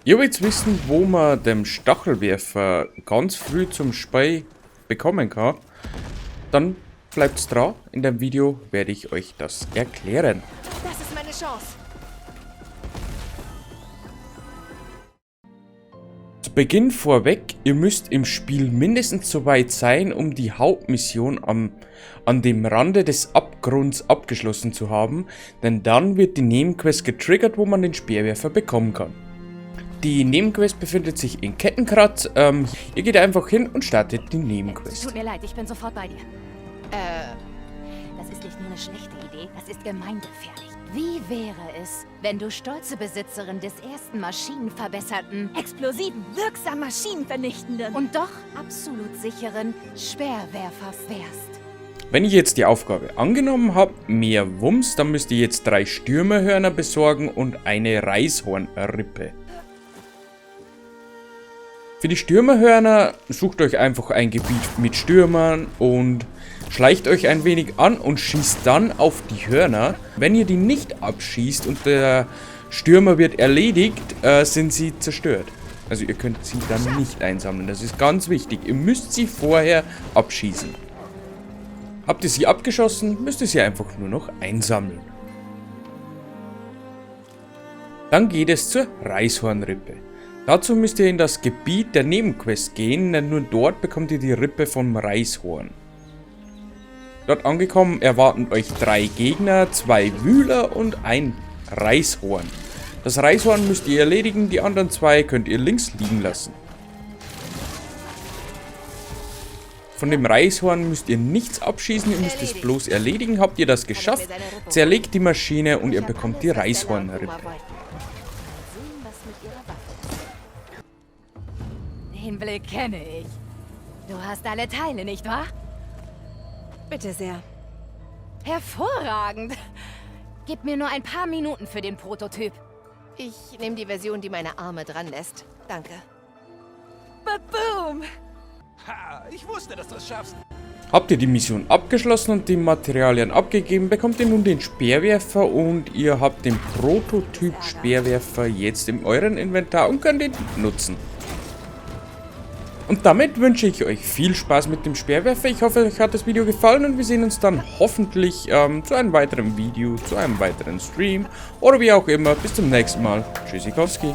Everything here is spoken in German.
Ihr wollt wissen, wo man den Stachelwerfer ganz früh zum Spiel bekommen kann? Dann bleibt's dran. In dem Video werde ich euch das erklären. Das ist meine Chance. Zu Beginn vorweg, ihr müsst im Spiel mindestens so weit sein, um die Hauptmission an dem Rande des Abgrunds abgeschlossen zu haben, denn dann wird die Nebenquest getriggert, wo man den Speerwerfer bekommen kann. Die Nebenquest befindet sich in Kettenkratz. Ihr geht einfach hin und startet die Nebenquest. Tut mir leid, ich bin sofort bei dir. Das ist nicht nur eine schlechte Idee, das ist gemeingefährlich. Wie wäre es, wenn du stolze Besitzerin des ersten maschinenverbesserten, explosiven, wirksam maschinenvernichtenden und doch absolut sicheren Speerwerfers wärst? Wenn ich jetzt die Aufgabe angenommen habe, mehr Wumms, dann müsst ihr jetzt 3 Stürmerhörner besorgen und eine Reishornrippe. Für die Stürmerhörner sucht euch einfach ein Gebiet mit Stürmern und schleicht euch ein wenig an und schießt dann auf die Hörner. Wenn ihr die nicht abschießt und der Stürmer wird erledigt, sind sie zerstört. Also ihr könnt sie dann nicht einsammeln. Das ist ganz wichtig. Ihr müsst sie vorher abschießen. Habt ihr sie abgeschossen, müsst ihr sie einfach nur noch einsammeln. Dann geht es zur Reishornrippe. Dazu müsst ihr in das Gebiet der Nebenquest gehen, denn nur dort bekommt ihr die Rippe vom Reishorn. Dort angekommen erwarten euch 3 Gegner, 2 Wühler und ein Reishorn. Das Reishorn müsst ihr erledigen, die anderen 2 könnt ihr links liegen lassen. Von dem Reishorn müsst ihr nichts abschießen, ihr müsst es bloß erledigen. Habt ihr das geschafft, zerlegt die Maschine und ihr bekommt die Reishornrippe. Den Blick kenne ich. Du hast alle Teile, nicht wahr? Bitte sehr. Hervorragend. Gib mir nur ein paar Minuten für den Prototyp. Ich nehme die Version, die meine Arme dran lässt. Danke. Boom! Ha, ich wusste, dass du es schaffst. Habt ihr die Mission abgeschlossen und die Materialien abgegeben, bekommt ihr nun den Speerwerfer und ihr habt den Prototyp Speerwerfer jetzt in eurem Inventar und könnt ihn nutzen. Und damit wünsche ich euch viel Spaß mit dem Speerwerfer. Ich hoffe, euch hat das Video gefallen und wir sehen uns dann hoffentlich zu einem weiteren Video, zu einem weiteren Stream oder wie auch immer. Bis zum nächsten Mal. Tschüssikowski.